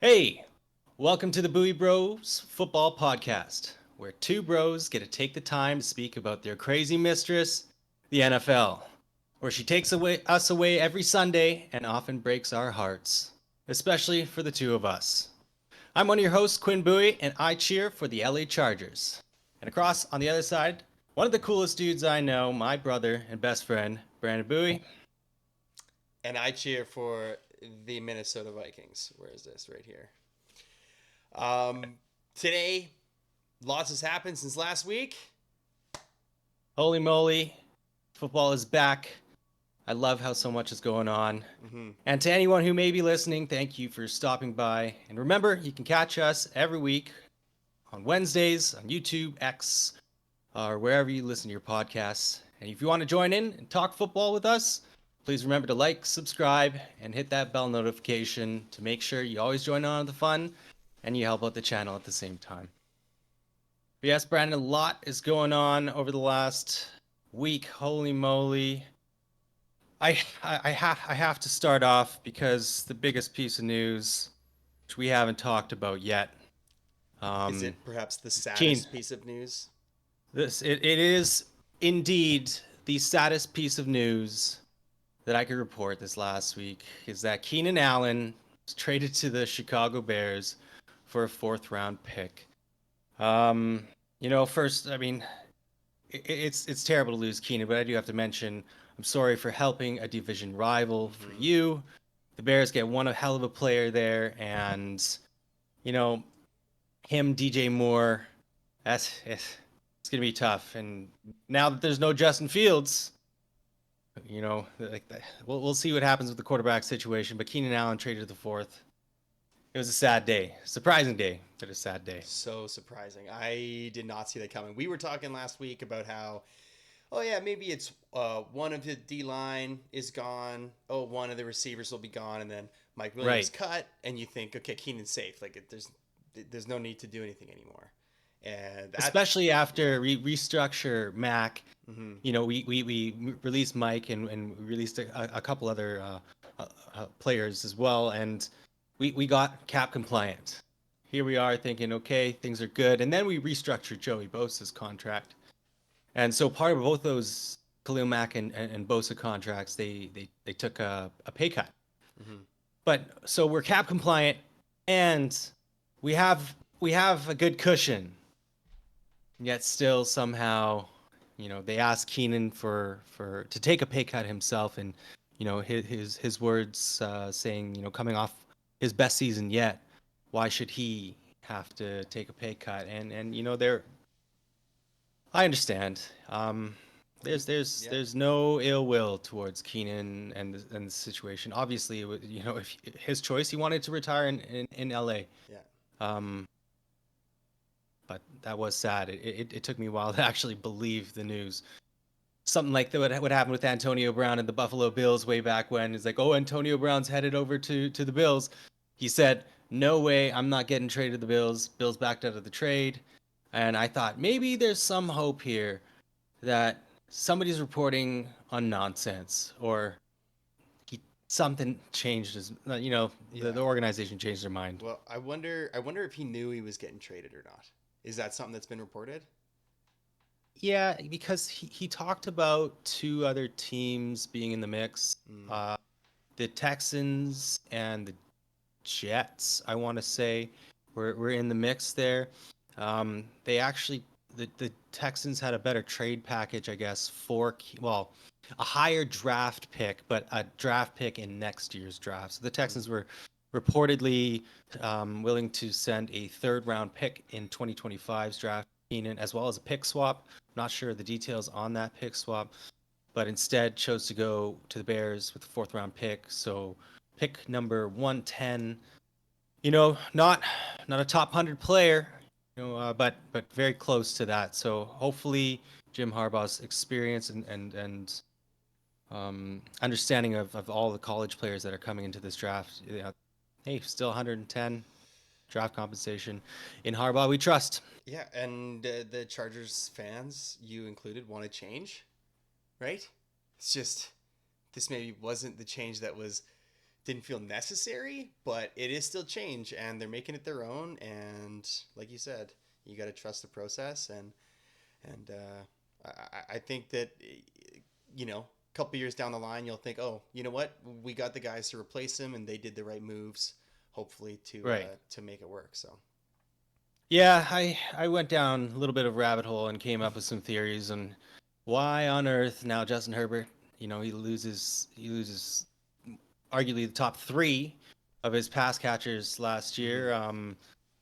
Hey, welcome to the BuiBros Football Podcast, where two bros get to take the time to speak about their crazy mistress, the NFL, where she takes us away every Sunday and often breaks our hearts, especially for the two of us. I'm one of your hosts, Quinn Bowie, and I cheer for the LA Chargers. And across on the other side, one of the coolest dudes I know, my brother and best friend, Brandon Bowie. And I cheer for the Minnesota Vikings. Where is this? Right here. Um, Today, lots has happened since last week. Holy moly, football is back. I love how so much is going on. Mm-hmm. And to anyone who may be listening, thank you for stopping by. And remember, you can catch us every week on Wednesdays on YouTube, X, or wherever you listen to your podcasts. And if you want to join in and talk football with us, please remember to like, subscribe, and hit that bell notification to make sure you always join on the fun and you help out the channel at the same time. But yes, Brandon, a lot is going on over the last week. Holy moly. I have to start off because the biggest piece of news, which we haven't talked about yet, Is um, it perhaps the Keen, saddest piece of news? it is indeed the saddest piece of news that I could report this last week is that Keenan Allen was traded to the Chicago Bears for a fourth round pick. Um, first, I mean, it's terrible to lose Keenan, but I do have to mention I'm sorry for helping a division rival for Mm-hmm. you. The Bears get one a hell of a player there, and you know him, DJ Moore. It's gonna be tough. And now that there's no Justin Fields, we'll see what happens with the quarterback situation. But Keenan Allen traded to the fourth. It was a sad day, surprising day, but a sad day. So surprising. I did not see that coming. We were talking last week about how, oh yeah, maybe it's one of the D line is gone. Oh, one of the receivers will be gone, and then Mike Williams Right. cut, and you think, okay, Keenan's safe. There's no need to do anything anymore. And that, Especially after restructure Mac. mm-hmm. We released Mike and we released a couple other players as well, and we got cap compliant. Here we are thinking, okay, things are good, and then we restructured Joey Bosa's contract, and so part of both those Khalil Mack and Bosa contracts, they took a pay cut, Mm-hmm. but so we're cap compliant, and we have a good cushion, yet still somehow they asked Keenan for to take a pay cut himself, and his words saying, coming off his best season yet, why should he have to take a pay cut? And there, I understand. Yeah. There's no ill will towards Keenan and the situation. Obviously, if his choice, he wanted to retire in LA. Yeah. Um, but that was sad. It took me a while to actually believe the news. Something like that would happen with Antonio Brown and the Buffalo Bills way back when. It's like, oh, Antonio Brown's headed over to the Bills. He said, no way, I'm not getting traded to the Bills. Bills backed out of the trade. And I thought maybe there's some hope here that somebody's reporting on nonsense, or something changed the Yeah. organization changed their mind. Well, I wonder if he knew he was getting traded or not. Is that something that's been reported? Yeah, because he talked about two other teams being in the mix. Mm. Uh, the Texans and the Jets, I want to say, were in the mix there. They actually, the Texans had a better trade package, I guess, well, a higher draft pick, but a draft pick in next year's draft. So the Mm. Texans were reportedly willing to send a third round pick in 2025's draft, Keenan, as well as a pick swap. Not sure the details on that pick swap, but instead chose to go to the Bears with a fourth round pick. So pick number 110, not a top 100 player, but very close to that. So hopefully Jim Harbaugh's experience and understanding of all the college players that are coming into this draft, hey, still 110 draft compensation in Harbaugh we trust. Yeah, and the Chargers fans, you included, want to change, right? It's just this maybe wasn't the change that was didn't feel necessary, but it is still change, and they're making it their own. And like you said, you got to trust the process, and I think that a couple years down the line, you'll think, oh, you know what, we got the guys to replace him, and they did the right moves, hopefully Right. to make it work. So Yeah, I went down a little bit of rabbit hole and came up with some theories on why on earth now Justin Herbert, he loses arguably the top three of his pass catchers last hmm year.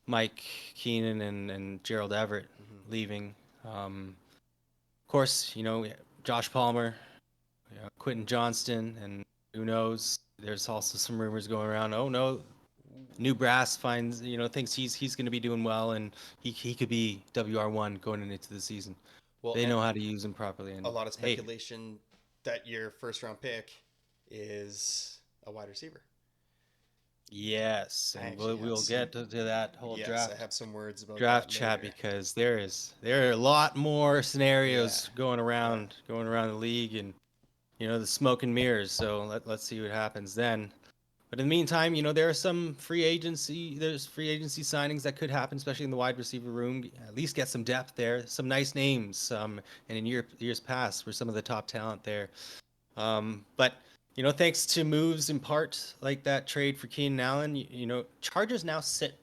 Mike Keenan and Gerald Everett hmm leaving. Of course, Josh Palmer, Quentin Johnston, and who knows? There's also some rumors going around. Oh no, new brass finds thinks he's going to be doing well, and he could be WR1 going into the season. well, They and know how to use him properly, a and lot of hey, speculation that your first round pick is a wide receiver. yes, I and actually have we'll some. get to that whole Yes, I draft have some words about draft that chat later. because there are a lot more Yeah, scenarios yeah. going around the league, and the smoke and mirrors. So let's see what happens then. But in the meantime, there are some there's free agency signings that could happen, especially in the wide receiver room. At least get some depth there, some nice names. And in years past, were some of the top talent there. But thanks to moves in part like that trade for Keenan Allen, Chargers now sit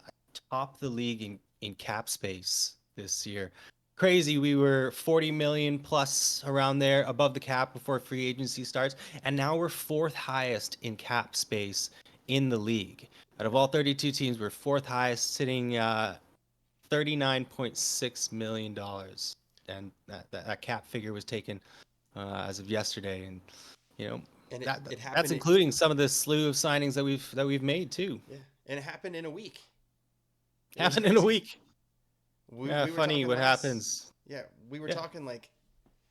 atop the league in cap space this year. Crazy, we were 40 million plus around there above the cap before free agency starts, and now we're fourth highest in cap space in the league. Out of all 32 teams, we're fourth highest, sitting $39.6 million, and that cap figure was taken as of yesterday, and you know And that it that's happened. including some of the slew of signings that we've made too. Yeah, and it happened in a week. It was Happened in a crazy. week. Yeah, We were funny talking what last. happens. Yeah, we were Yeah. talking like,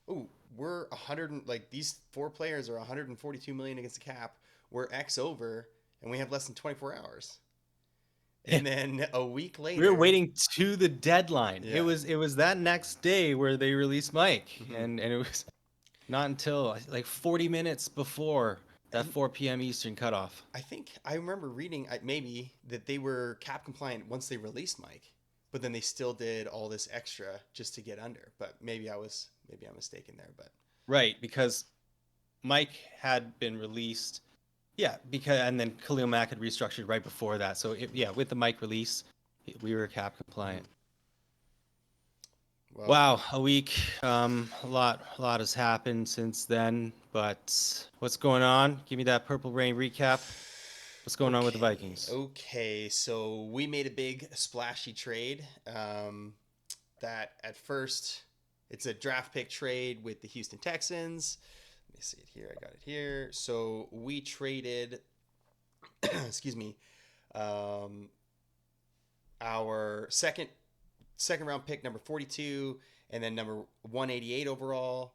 oh, we're 100 like these four players are 142 million against the cap. We're X over, and we have less than 24 hours. Yeah. And then a week We were later, waiting to the deadline. It yeah. was it was that next day where they released Mike, hmm and it was not until like 40 minutes before that And 4 p.m. Eastern cutoff. I think I remember reading maybe that they were cap compliant once they released Mike, but then they still did all this extra just to get under. But maybe I'm mistaken there. But Right, because Mike had been released. Yeah, because and then Khalil Mack had restructured right before that. So yeah, with the Mike release, we were cap mhm. compliant. Well, Wow, a week. A lot has happened since then. But what's going on? Give me that Purple Rain recap. What's going on with the Vikings? okay. So we made a big splashy trade. That at first it's a draft pick trade with the Houston Texans. Let me see it here. I got it here. So we traded, excuse me, um, our second round pick number 42, and then number 188 overall,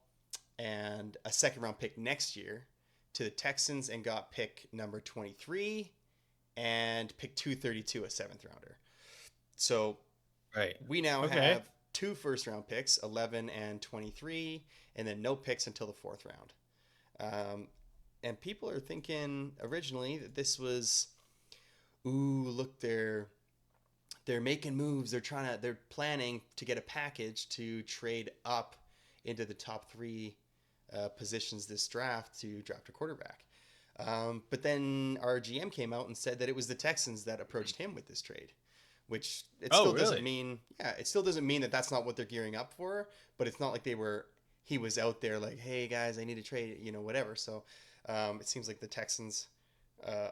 and a second round pick next year to the Texans, and got pick number 23 and pick 232, a seventh rounder. So Right. we now Okay. have two first round picks, 11 and 23, and then no picks until the fourth round. Um, and people are thinking originally that this was, ooh, look, they're making moves. They're planning to get a package to trade up into the top three positions this draft to draft a quarterback. But then our GM came out and said that it was the Texans that approached him with this trade, which it Oh, still doesn't really? mean, yeah, it still doesn't mean that that's not what they're gearing up for. But it's not like he was out there like, hey guys, I need to trade, whatever. So it seems like the Texans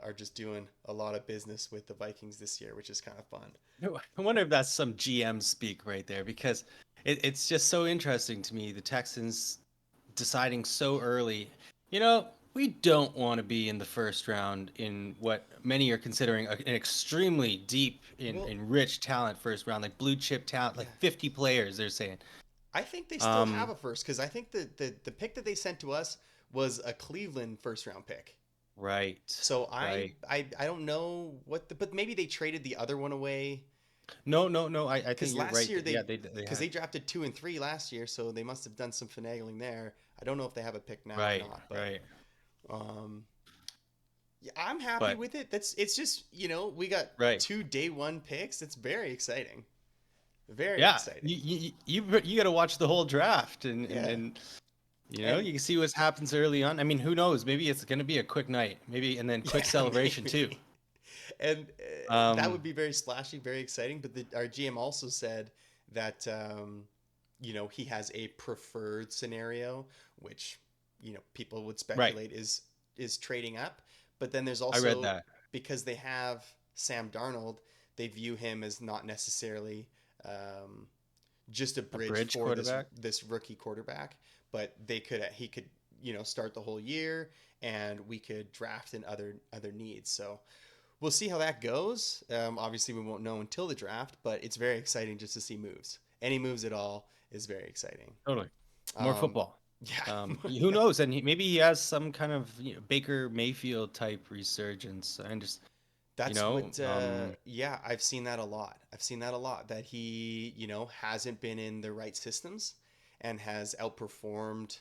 are just doing a lot of business with the Vikings this year, which is kind of fun. I wonder if that's some GM speak right there because it's just so interesting to me. The Texans deciding so early, we don't want to be in the first round in what many are considering an extremely deep Well, and rich talent first round, like blue chip talent, yeah, like 50 players, they're saying. I think they still have Um, a first because I think the pick that they sent to us was a Cleveland first round pick. right, So right. I don't know but maybe they traded the other one away No, no, no. I because think you're last right. year Yeah, they because had. they drafted 2 and 3 last year, so they must have done some finagling there. I don't know if they have a pick now or Right, not, but right. um, Yeah, I'm happy But with it. It's just, we got right. two day one picks. It's very exciting. Very Yeah, exciting. you got to watch the whole draft, Yeah. and And you can see what happens early on. I mean, who knows? Maybe it's going to be a quick night, maybe, and then quick yeah, celebration too. maybe. And that would Um, be very splashy, very exciting. But our GM also said that he has a preferred scenario, which people would right. speculate is trading up. But then there's I read also, that. because they have Sam Darnold, they view him as not necessarily um, just a A bridge bridge for this quarterback. this rookie quarterback, but he could start the whole year, and we could draft in other needs. So we'll see how that goes. Obviously, we won't know until the draft, but it's very exciting just to see moves. Any moves at all is very exciting. Totally. More Um, football. yeah, Who knows? And maybe he has some kind of Baker Mayfield type resurgence. And just that's what. um, Yeah, I've seen that a lot. I've seen that a lot. That he, hasn't been in the right systems, and has outperformed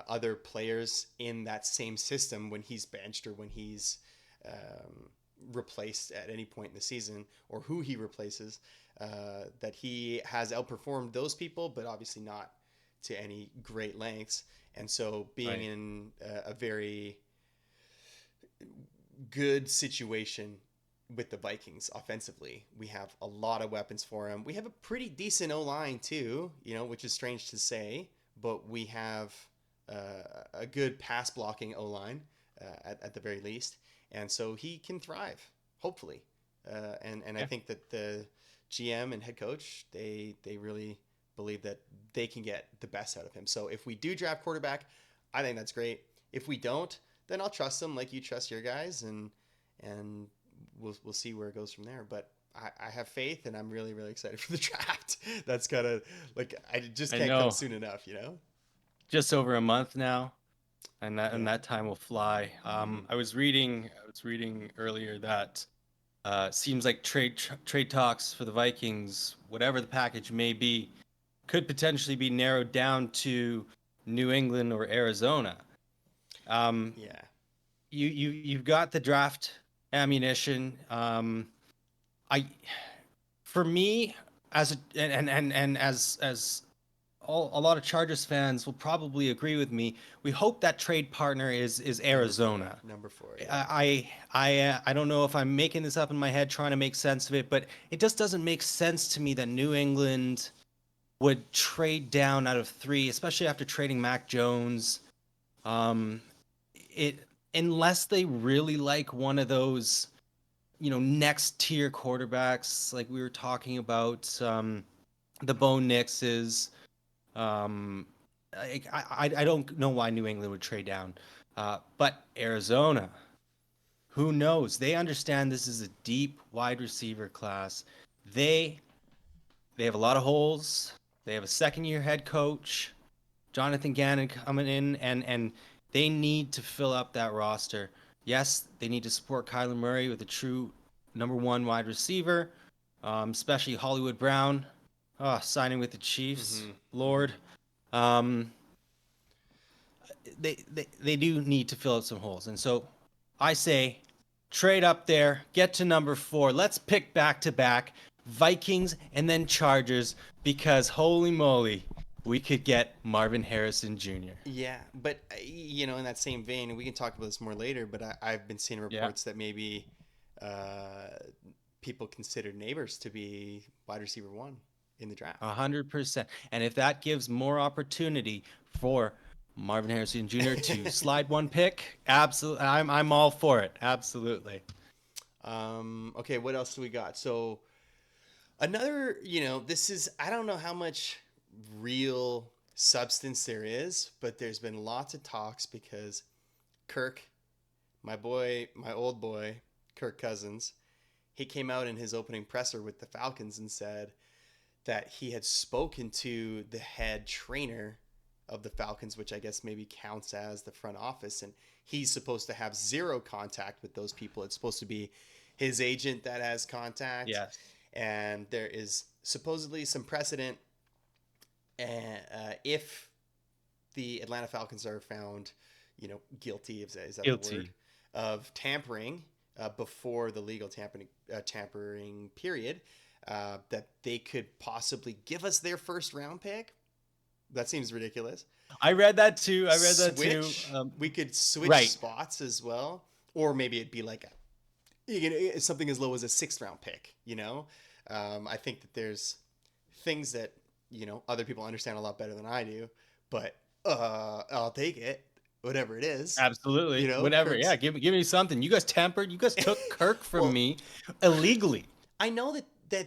other players in that same system when he's benched or when he's um, replaced at any point in the season, or who he replaces. That he has outperformed those people, but obviously not to any great lengths. And so, being right. in a very good situation with the Vikings offensively. We have a lot of weapons for him. We have a pretty decent O line too, which is strange to say, but we have a good pass blocking O line at the very least, and so he can thrive, hopefully. And I Yeah. think that the GM and head coach they really believe that they can get the best out of him. So if we do draft quarterback, I think that's great. If we don't, then I'll trust them like you trust your guys, and we'll see where it goes from there. But I have faith, and I'm really really excited for the draft. That's kind of like I just I can't come know. soon enough. Just over a month now, and Yeah. that time will fly. Mm-hmm. I was reading earlier that seems like trade talks for the Vikings, whatever the package may be, could potentially be narrowed down to New England or Arizona. Um, Yeah. you've got the draft ammunition. I For me, as a and as a lot of Chargers fans will probably agree with me. We hope that trade partner is Number four. Arizona. Number four. Yeah. I don't know if I'm making this up in my head trying to make sense of it, but it just doesn't make sense to me that New England would trade down out of three, especially after trading Mac Jones. Um, it Unless they really like one of those, next tier quarterbacks, like we were talking about, the Bo Nixes. Um, I don't know why New England would trade down, but Arizona, who knows? They understand this is a deep wide receiver class. They they have a lot of holes. They have a second year head coach, Jonathan Gannon, coming in, and they need to fill up that roster. Yes, they need to support Kyler Murray with a true number one wide receiver, especially Hollywood Brown, signing with the Chiefs. Mm-hmm. Mm-hmm. Lord, um, they do need to fill out some holes, and so I say trade up there, get to number four. Let's pick back to back Vikings and then Chargers because holy moly, we could get Marvin Harrison Jr. Yeah, but in that same vein, and we can talk about this more later. But I've been seeing Yeah. reports that maybe uh, people consider Neighbors to be wide receiver one in the draft. 100%. And if that gives more opportunity for Marvin Harrison Jr. to slide one pick, absolutely, I'm all for it. Absolutely. Okay, what else do we got? So another, this is I don't know how much real substance there is, but there's been lots of talks because Kirk, my old boy, Kirk Cousins, he came out in his opening presser with the Falcons and said that he had spoken to the head trainer of the Falcons, which I guess maybe counts as the front office, and he's supposed to have zero contact with those people. It's supposed to be his agent that has contact, Yes. and there is supposedly some precedent if the Atlanta Falcons are found, guilty. Is that the word? Guilty. of tampering before the legal tampering period, that they could possibly give us their first round pick. That seems ridiculous. I read that too. I read that too. Switch. We could switch Right. spots as well, or maybe it'd be like something as low as a sixth round pick. I think that there's things that other people understand a lot better than I do, but I'll take it, whatever it is. Absolutely. Whatever. Kirk's. Yeah. Give me something. You guys tampered. You guys took Kirk from Well, me illegally. I know that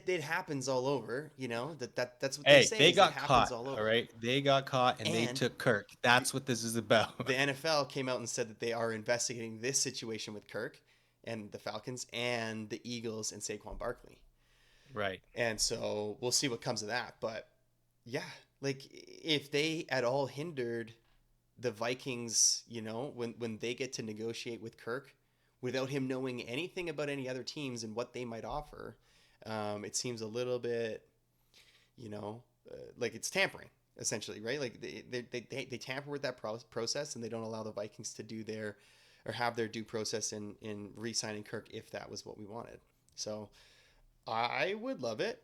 it happens all over. That's what they Hey, say. they Is it got happens caught. all over. All right. They got caught and they And took Kirk. That's what this is about. the NFL came out and said that they are investigating this situation with Kirk and the Falcons and the Eagles and Saquon Barkley. Right. And so we'll see what comes of that. But yeah, like if they at all hindered the Vikings, when they get to negotiate with Kirk without him knowing anything about any other teams and what they might offer, it seems a little bit, like it's tampering essentially, right? Like they tamper with that process and they don't allow the Vikings to do their or have their due process in re-signing Kirk if that was what we wanted. So I would love it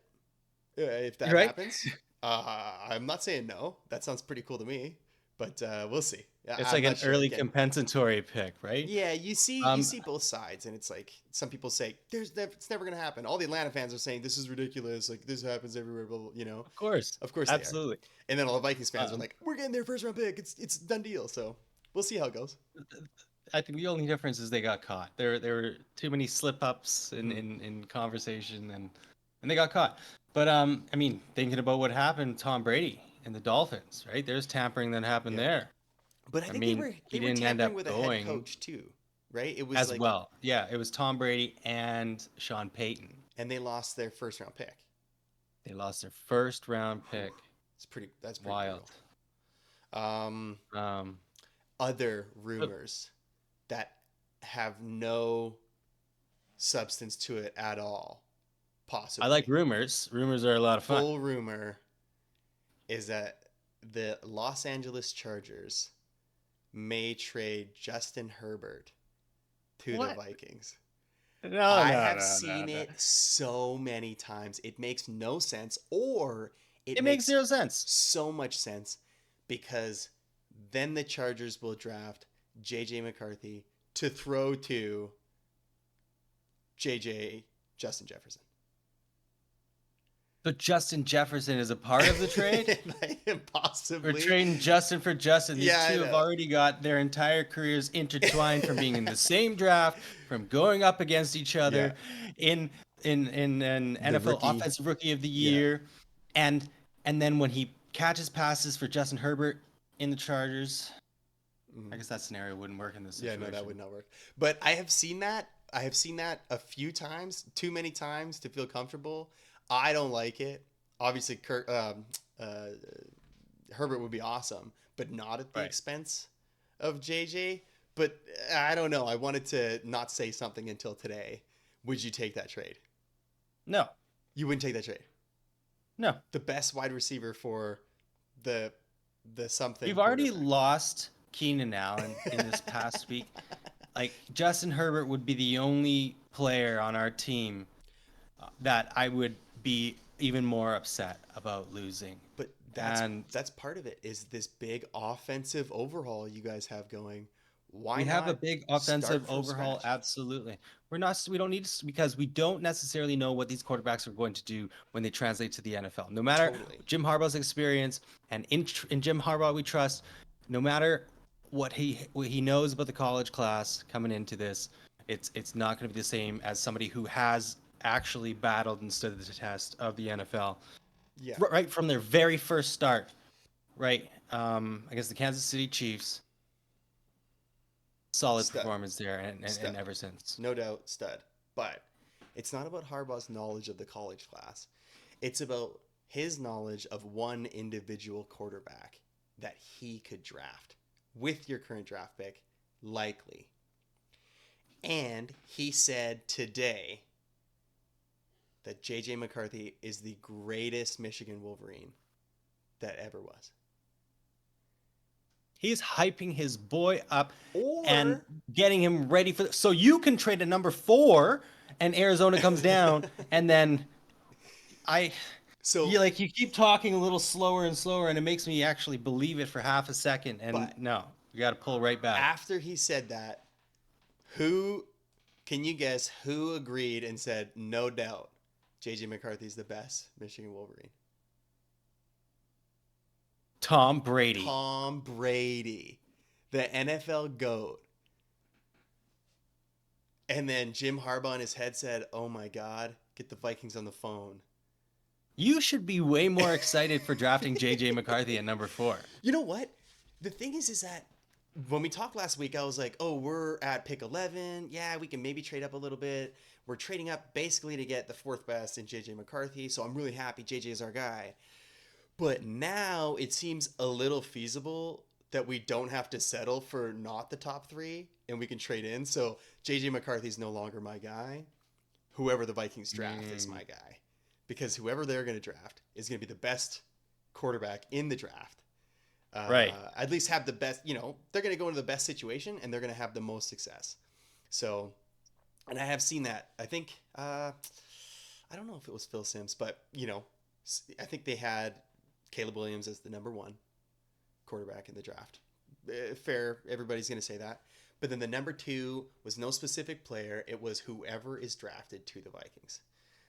if that You're right. happens. I'm not saying no. That sounds pretty cool to me, but we'll see. It's I'm like an not sure. early Again, compensatory pick, right? yeah, you see both sides, and it's like some people say it's never gonna happen. All the Atlanta fans are saying this is ridiculous. Like this happens everywhere. Blah, blah, Of course. Of course they are. Absolutely. And then all the Vikings fans are Um, like, we're getting their first round pick. It's a done deal. So we'll see how it goes. I think the only difference is they got caught. There were too many slip ups in, Mhm. in conversation and they got caught. But I mean, thinking about what happened to Tom Brady and the Dolphins, right? There's tampering that happened Yeah. there. But I I think they mean, were he they were didn't end tampering up with a head going coach too, right? It was as like, well. Yeah, it was Tom Brady and Sean Payton. and they lost their first round pick. They lost their first round Whew. pick. That's pretty Wild. brutal. Um, Um, Other but rumors that have no substance to it at all, I like possibly. rumors. Rumors are a lot of fun. Full rumor is that the Los Angeles Chargers may trade Justin Herbert to the What? Vikings. No, I no, have no, no, seen no. it so many times. It makes no sense, or it It makes makes zero sense. so much sense because then the Chargers will draft JJ McCarthy to throw to JJ Justin Jefferson. So Justin Jefferson is a part of the trade? We're Possibly. trading Justin for Justin. These Yeah, I two have know. already got their entire careers intertwined from being in the same draft, from going up against each Yeah. other in an The NFL rookie. Offensive Rookie of the Yeah. Year, and then when he catches passes for Justin Herbert in the Chargers, I Mhm. guess that scenario wouldn't work in this Yeah, no, that situation. would not work. But I have seen that. I have seen that a few times, too many times to feel comfortable. I don't like it. Obviously, Herbert would be awesome, but not at the Right. expense of JJ. But I don't know. I wanted to not say something until today. Would you take that trade? No, You wouldn't take that trade. no. The best wide receiver for the something We've already quarterback. lost Keenan Allen in this past week. Like Justin Herbert would be the only player on our team that I would be even more upset about losing. But And that's part of it is this big offensive overhaul you guys have going. Why we have a not big start offensive from overhaul, scratch? absolutely. We don't need to, because we don't necessarily know what these quarterbacks are going to do when they translate to the NFL. No matter Totally. Jim Harbaugh's experience, and in Jim Harbaugh we trust, no matter what he knows about the college class coming into this, it's not going to be the same as somebody who has actually battled and stood the test of the NFL Yeah. right from their very first start, right? Against the Kansas City Chiefs. Solid Stud. performance there, and Stud. ever since. No doubt, stud. But it's not about Harbaugh's knowledge of the college class. It's about his knowledge of one individual quarterback that he could draft with your current draft pick, likely. And he said today that JJ McCarthy is the greatest Michigan Wolverine that ever was. He's hyping his boy up and Or getting him ready for. So you can trade a number 4, and Arizona comes down, and then I. so, You like you keep talking a little slower and slower, and it makes me actually believe it for half a second. And but no, you got to pull right back. after he said that, who can you guess who agreed and said no doubt JJ McCarthy's the best Michigan Wolverine? Tom Brady. Tom Brady, the NFL GOAT. And then Jim Harbaugh in his head said, "Oh my God, get the Vikings on the phone." You should be way more excited for drafting JJ McCarthy at number 4. You know what? The thing is that when we talked last week, I was like, "Oh, we're at pick 11. Yeah, we can maybe trade up a little bit. We're trading up basically to get the fourth best in JJ McCarthy. So I'm really happy JJ is our guy." But now it seems a little feasible that we don't have to settle for not the top 3 and we can trade in. So JJ McCarthy's no longer my guy. Whoever the Vikings draft is my guy. Because whoever they're going to draft is going to be the best quarterback in the draft. Right. At least have the best, they're going to go into the best situation and they're going to have the most success. So, and I have seen that. I think, I don't know if it was Phil Simms, but, I think they had Caleb Williams as the number 1 quarterback in the draft. Fair, everybody's going to say that. But then the number 2 was no specific player. It was whoever is drafted to the Vikings.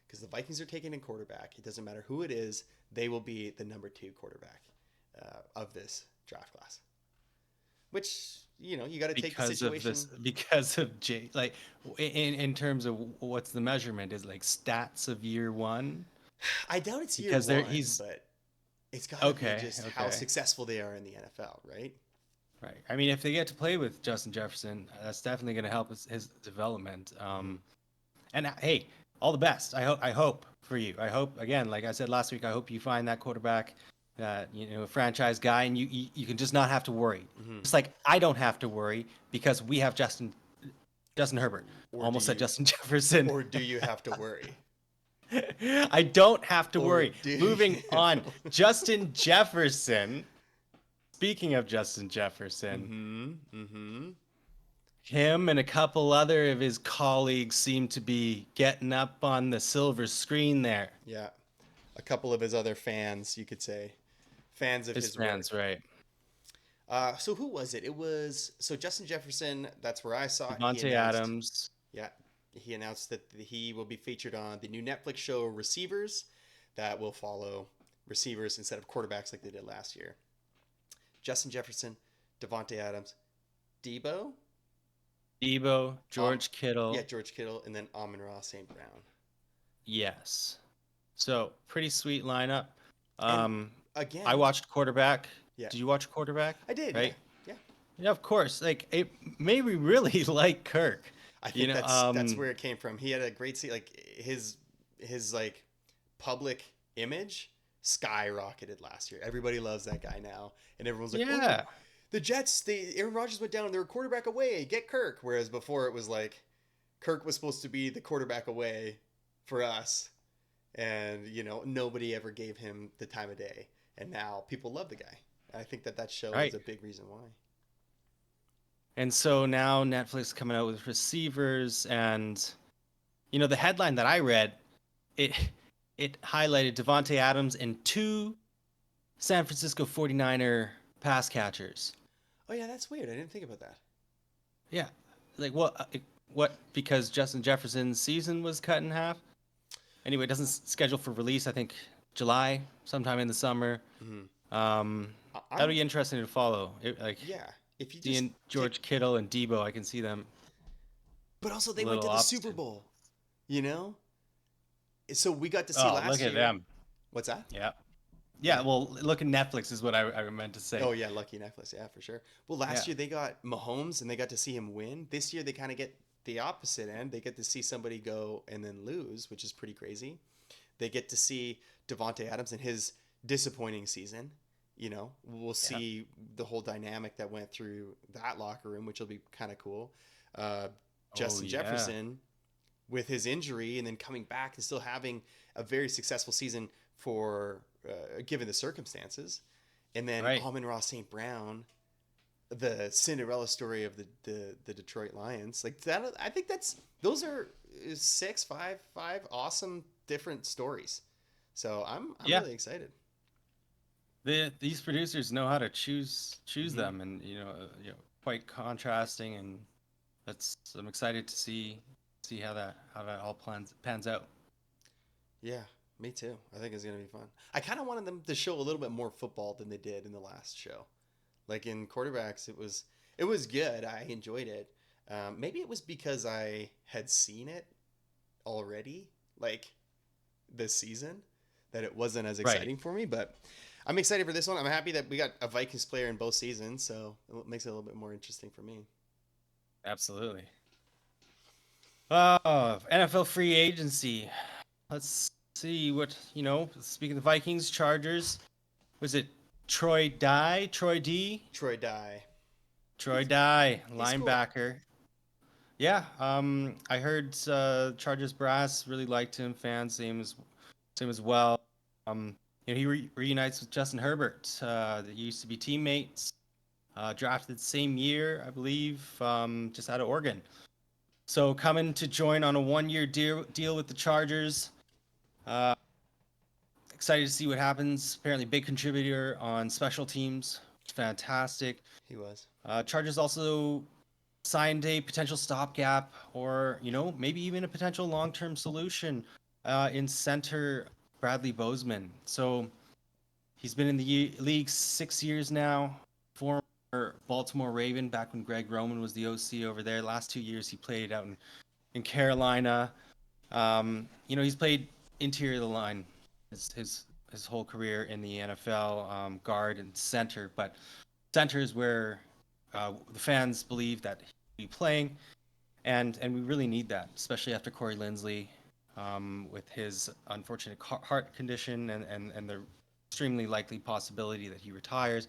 Because the Vikings are taking a quarterback. It doesn't matter who it is. They will be the number 2 quarterback of this draft class. Which, you got to take the situation. Because of J, like in terms of what's the measurement is like stats of year 1. I doubt it's year Because 1, he's but it's got to be just how okay. successful they are in the NFL, right? Right. I mean, if they get to play with Justin Jefferson, that's definitely going to help his development. And hey, all the best. I hope for you. I hope, again, like I said last week, I hope you find that quarterback, a franchise guy, and you can just not have to worry. It's like I don't have to worry because we have Justin Herbert. Almost said Justin Jefferson. Or do you have to worry? I don't have to Or worry. do Moving you? on, Justin Jefferson. Speaking of Justin Jefferson, him and a couple other of his colleagues seem to be getting up on the silver screen there. Yeah. A couple of his other fans, you could say. Fans of his fans, work. right? So who was it? It was Justin Jefferson. That's where I saw it. Devontae Adams. Yeah, he announced that he will be featured on the new Netflix show Receivers, that will follow receivers instead of quarterbacks like they did last year. Justin Jefferson, Devontae Adams, Debo, George Kittle. Yeah, George Kittle, and then Amon-Ra St. Brown. Yes. So pretty sweet lineup. And again, I watched quarterback. Yeah. Did you watch quarterback? I did. Right. Yeah. Yeah, of course. Like it made me really like Kirk. I think that's where it came from. He had a great like his like public image skyrocketed last year. Everybody loves that guy now, and everyone's like, yeah. Oh, the Jets, Aaron Rodgers went down. They're a quarterback away. Get Kirk. Whereas before it was like Kirk was supposed to be the quarterback away for us, and nobody ever gave him the time of day. And now people love the guy. I think that show is a big reason why. And so now Netflix coming out with receivers, and the headline that I read, it highlighted Devontae Adams and 2 San Francisco 49er pass catchers. Oh yeah, that's weird. I didn't think about that. Yeah. Like what because Justin Jefferson's season was cut in half? Anyway, it doesn't schedule for release, I think July, sometime in the summer. That'll be interesting to follow. Yeah. If you seeing George Kittle and Debo, I can see them. But also they went to the Super Bowl, So we got to see last year. Look at them. What's that? Yeah. Yeah, well, look at Netflix is what I meant to say. Oh, yeah, lucky Netflix. Yeah, for sure. Well, last year they got Mahomes and they got to see him win. This year they kind of get the opposite end. They get to see somebody go and then lose, which is pretty crazy. They get to see Devontae Adams in his disappointing season. We'll see the whole dynamic that went through that locker room, which will be kind of cool. Justin Jefferson with his injury and then coming back and still having a very successful season for given the circumstances. And then Amon-Ra St. Brown the Cinderella story of the Detroit Lions. Like that, I think those are six, five awesome different stories. So I'm Yeah, really excited. these producers know how to choose Hmm. them, and quite contrasting, and that's I'm excited to see how that all pans out. Yeah, me too. I think it's gonna be fun. I kind of wanted them to show a little bit more football than they did in the last show. Like in quarterbacks, it was good. I enjoyed it. Maybe it was because I had seen it already, like this season, that it wasn't as Right. exciting for me. But I'm excited for this one. I'm happy that we got a Vikings player in both seasons, so it makes it a little bit more interesting for me. Absolutely. Oh, NFL free agency. Let's see what, speaking of the Vikings, Chargers, was it Troy Dye? Troy D? Troy Dye. Troy Dye, He's cool. linebacker. Yeah, I heard Chargers brass really liked him, fans, same as well. Um, he reunites with Justin Herbert. They used to be teammates, drafted the same year, I believe, just out of Oregon. So coming to join on a 1-year deal with the Chargers. Uh, Excited to see what happens. Apparently, big contributor on special teams. Fantastic. He was. Chargers also signed a potential stopgap, or maybe even a potential long-term solution in center Bradley Bozeman. So he's been in the league 6 years now. Former Baltimore Raven back when Greg Roman was the OC over there. Last 2 years he played out in Carolina. He's played interior of the line his whole career in the NFL, guard and center, but center is where the fans believe that he'll be playing, and we really need that, especially after Corey Linsley, with his unfortunate heart condition and the extremely likely possibility that he retires.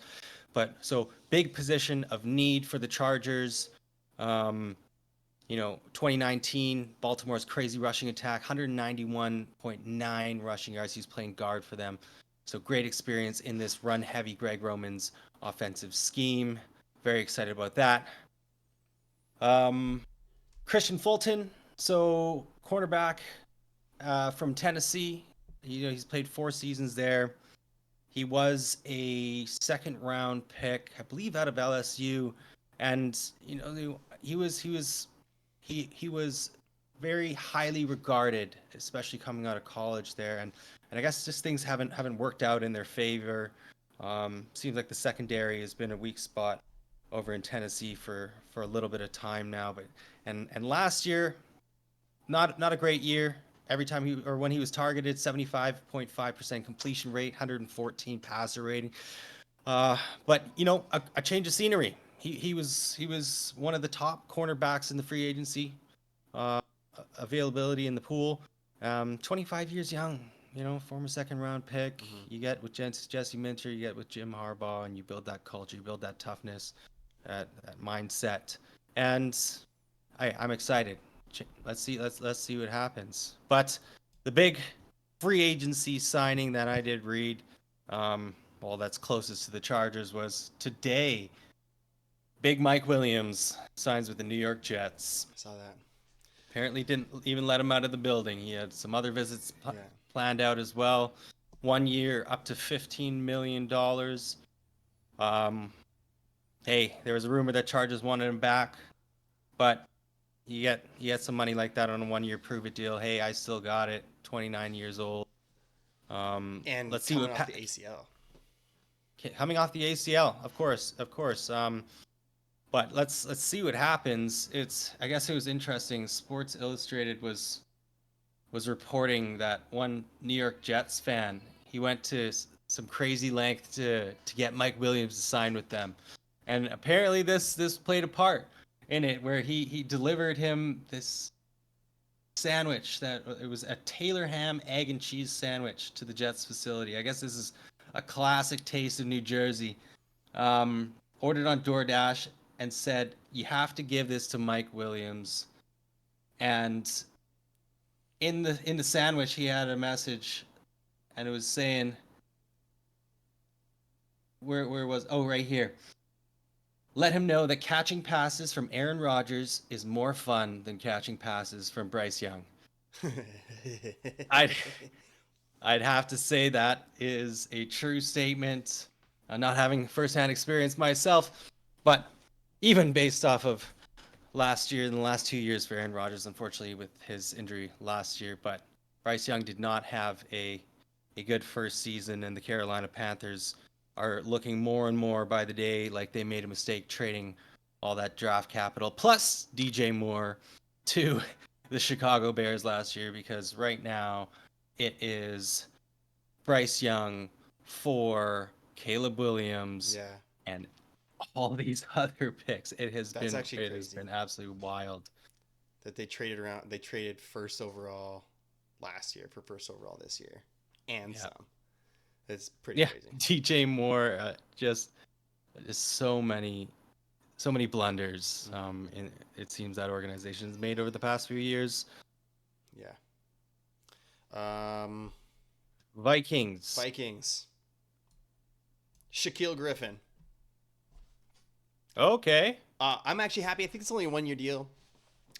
But so big position of need for the Chargers. Um, 2019, Baltimore's crazy rushing attack, 191.9 rushing yards. He's playing guard for them. So great experience in this run heavy Greg Roman's offensive scheme. Very excited about that. Um, Christian Fulton, so cornerback from Tennessee. He's played 4 seasons there. He was a second round pick, I believe, out of LSU, and he was very highly regarded, especially coming out of college there, and I guess just things haven't worked out in their favor. Seems like the secondary has been a weak spot over in Tennessee for a little bit of time now, but and last year, not a great year. Every time when he was targeted, 75.5% completion rate, 114 passer rating. Uh, but a change of scenery. He was one of the top cornerbacks in the free agency uh, availability in the pool. 25 years young, former second round pick. Hmm. You get with Jesse Minter, you get with Jim Harbaugh, and you build that culture, you build that toughness, that mindset, and I'm excited. Let's see what happens. But the big free agency signing that I did read, well, that's closest to the Chargers was today. Big Mike Williams signs with the New York Jets. I saw that. Apparently didn't even let him out of the building. He had some other visits Yeah. planned out as well. 1 year, up to $15 million. Um, hey, there was a rumor that Chargers wanted him back, but you get some money like that on a 1 year prove it deal. Hey, I still got it. 29 years old. And Let's see coming what off the ACL. coming off the ACL, of course, of course. But let's see what happens. I guess it was interesting. Sports Illustrated was reporting that one New York Jets fan, he went to some crazy length to get Mike Williams to sign with them, and apparently this played a part in it, where he delivered him this sandwich that it was a Taylor ham egg and cheese sandwich to the Jets facility. I guess this is a classic taste of New Jersey. Ordered on DoorDash and said, you have to give this to Mike Williams. And in the sandwich he had a message, and it was saying, where was, oh, right here, let him know that catching passes from Aaron Rodgers is more fun than catching passes from Bryce Young. I'd I'd have to say that is a true statement. Not having firsthand experience myself, but even based off of last year and the last 2 years for Aaron Rodgers, unfortunately with his injury last year, but Bryce Young did not have a good first season, and the Carolina Panthers are looking more and more by the day like they made a mistake trading all that draft capital plus DJ Moore to the Chicago Bears last year, because right now it is Bryce Young for Caleb Williams Yeah, and all these other picks. that's actually It has crazy been absolutely wild. that they traded around. They traded first overall last year for first overall this year, and Yeah. some. It's pretty Yeah, crazy. DJ Moore, just so many blunders. Hmm. In, it seems that organization's made over the past few years. Yeah. Um, Vikings. Vikings. Shaquille Griffin. Okay. I'm actually happy. I think it's only a 1 year deal,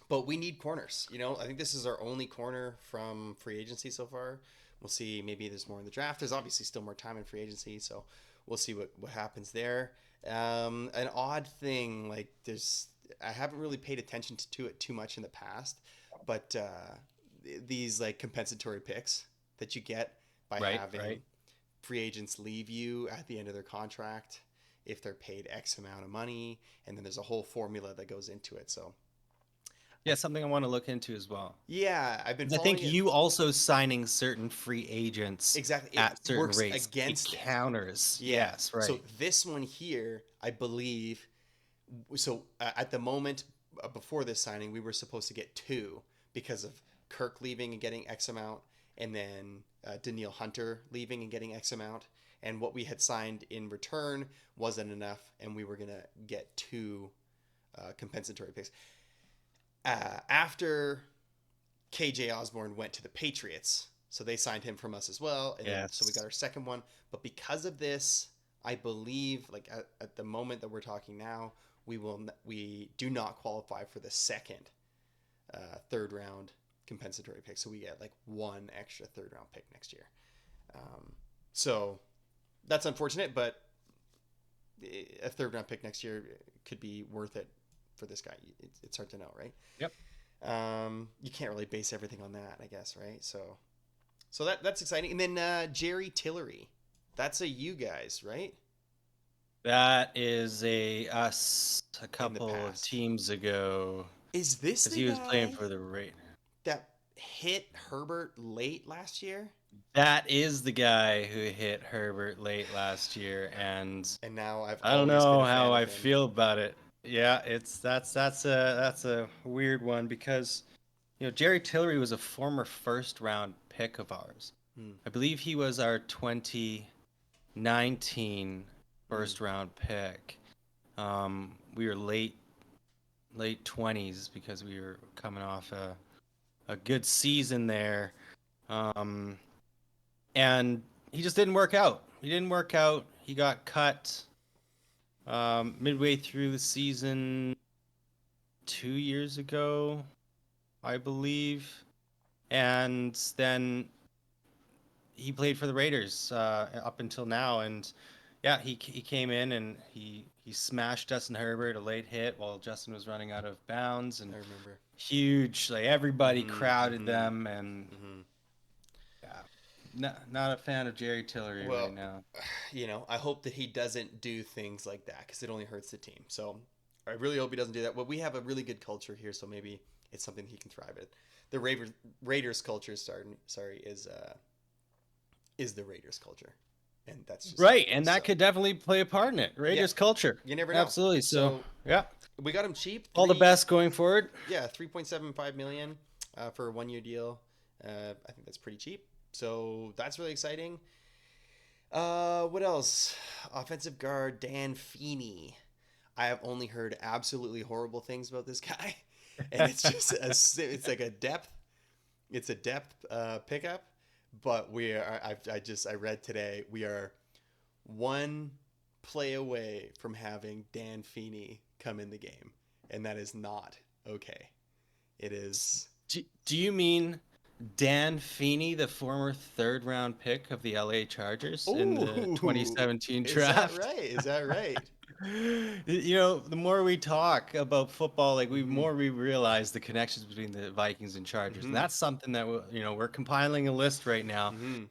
but we need corners. I think this is our only corner from free agency so far. We'll see. Maybe there's more in the draft. There's obviously still more time in free agency, so we'll see what happens there. An odd thing, like I haven't really paid attention to it too much in the past, but these like compensatory picks that you get by Right. Right. having free agents leave you at the end of their contract if they're paid X amount of money, and then there's a whole formula that goes into it. So, Yeah, something I want to look into as well. yeah, I've been 'Cause I think following it. you also signing certain free agents Exactly, it at certain works rates, it against it. counters. Yeah. Yes. So Right. this one here, I believe. So at the moment before this signing, we were supposed to get two because of Kirk leaving and getting X amount, and then Daniil Hunter leaving and getting X amount. And what we had signed in return wasn't enough, and we were gonna get two compensatory picks. After KJ Osborne went to the Patriots, so they signed him from us as well, and then so we got Yes. our second one. But because of this, I believe, like at the moment that we're talking now, we do not qualify for the second third round compensatory pick, so we get like one extra third round pick next year. So that's unfortunate, but a third round pick next year could be worth it for this guy. It's hard to know, right? Yep. You can't really base everything on that, I guess, right? So that's exciting. And then Jerry Tillery, that's a you guys, right? That is a us a In the couple of past, teams ago, is this because the he was playing guy for the Raiders. that hit Herbert late last year? That is the guy who hit Herbert late last year, and And now I've I don't always been know a how fan of I him. feel about it. Yeah, it's that's a weird one, because Jerry Tillery was a former first round pick of ours. Hmm. I believe he was our 2019 Hmm. first round pick. We were late 20s because we were coming off a good season there. Um, and he just didn't work out. He didn't work out. He got cut midway through the season 2 years ago, I believe. And then he played for the Raiders up until now. And yeah, he came in and he smashed Justin Herbert, a late hit while Justin was running out of bounds, I and remember. huge, like everybody Mm-hmm. crowded Mm-hmm. them. And Mm-hmm. yeah, not a fan of Jerry Tillery right Well, now. I hope that he doesn't do things like that because it only hurts the team. So I really hope he doesn't do that. Well, we have a really good culture here, so maybe it's something he can thrive at. The Raiders culture, sorry, is the Raiders culture, and that's just how Right, it goes. and that So could definitely play a part in it. yeah, Raiders culture. you never know. Absolutely. So, So yeah, we got him cheap. all the best going forward. 3.75 million for a 1 year deal. I think that's pretty cheap. So that's really exciting. What else? Offensive guard Dan Feeney. I have only heard absolutely horrible things about this guy, and it's just it's like a depth. It's a depth pickup, but I read today we are one play away from having Dan Feeney come in the game, and that is not okay. It is. Do you mean Dan Feeney, the former third round pick of the LA Chargers in the Oh, 2017 is that draft? right? Is that right? The more we talk about football, like Mm-hmm. more we realize the connections between the Vikings and Chargers, and Mm-hmm. that's something that we're compiling a list right now, Mm-hmm.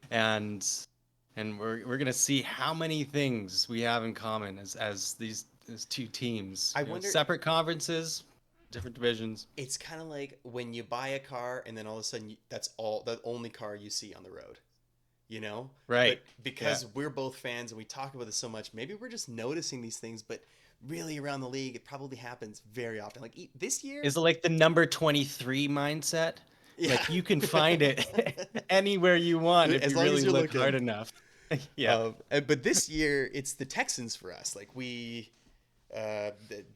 and we're gonna see how many things we have in common as these two teams, I wonder. separate conferences, different divisions. It's kind of like when you buy a car and then all of a sudden that's the only car you see on the road, you know? Right. But Yeah. because we're both fans and we talk about this so much, maybe we're just noticing these things, but really around the league, it probably happens very often. Like this year, Is it like the number 23 mindset? yeah. Like you can find it anywhere you want if As you long as really you're look hard looking. enough. Yeah. But this year, it's the Texans for us. Like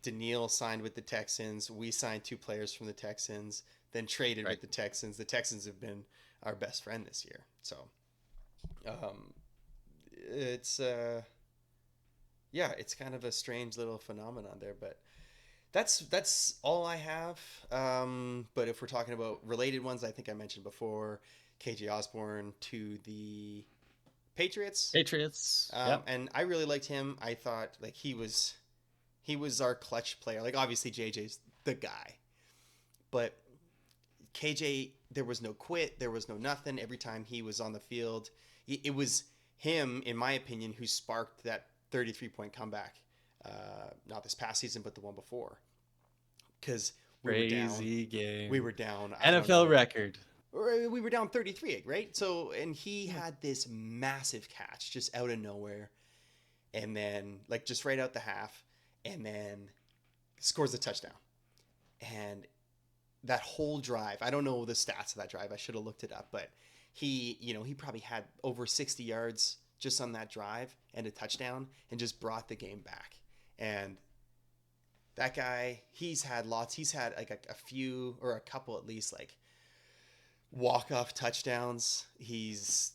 Daniil signed with the Texans. We signed 2 players from the Texans, then traded Right. with the Texans. The Texans have been our best friend this year. So, it's yeah, it's kind of a strange little phenomenon there, but that's all I have. But if we're talking about related ones, I think I mentioned before, KJ Osborne to the Patriots. Patriots. Yep. And I really liked him. I thought like he was our clutch player. Like obviously JJ's the guy, but KJ, there was no quit, there was no nothing. Every time he was on the field, it was him, in my opinion, who sparked that 33-point comeback. Not this past season, but the one before, because Crazy game. We were down. I don't NFL know. record. We were down 33, right? So, and he had this massive catch just out of nowhere, and then like just right out the half, and then scores a touchdown. And that whole drive, I don't know the stats of that drive. I should have looked it up, but he probably had over 60 yards just on that drive and a touchdown, and just brought the game back. And that guy, he's had lots. He's had like a few or a couple at least, like walk-off touchdowns. He's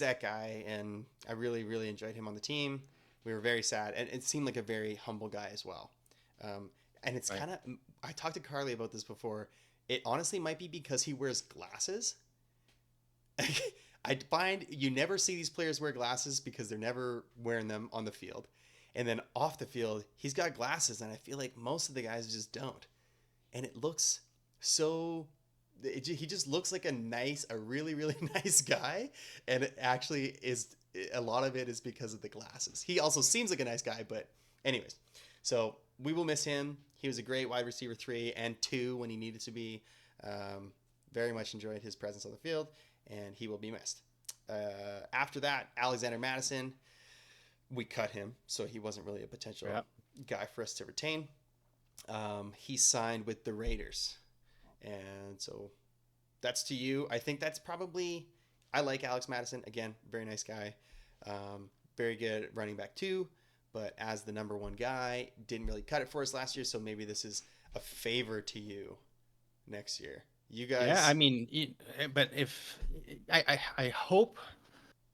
that guy, and I really really enjoyed him on the team. We were very sad, and it seemed like a very humble guy as well. And it's Right. kind of, I talked to Carly about this before. It honestly might be because he wears glasses. I find you never see these players wear glasses because they're never wearing them on the field. And then off the field, he's got glasses, and I feel like most of the guys just don't. And it looks so, he just looks like a really, really nice guy. And it actually is, a lot of it is because of the glasses. He also seems like a nice guy, but anyways. So we will miss him. He was a great wide receiver 3 and 2 when he needed to be. Very much enjoyed his presence on the field, and he will be missed. After that, Alexander Madison, we cut him, so he wasn't really a potential guy for us to retain. He signed with the Raiders, and so that's to you. I think that's probably, I like Alex Madison. Again, very nice guy. Very good running back too, but as the number 1 guy, didn't really cut it for us last year, so maybe this is a favor to you next year. You guys. Yeah, I mean, but if I hope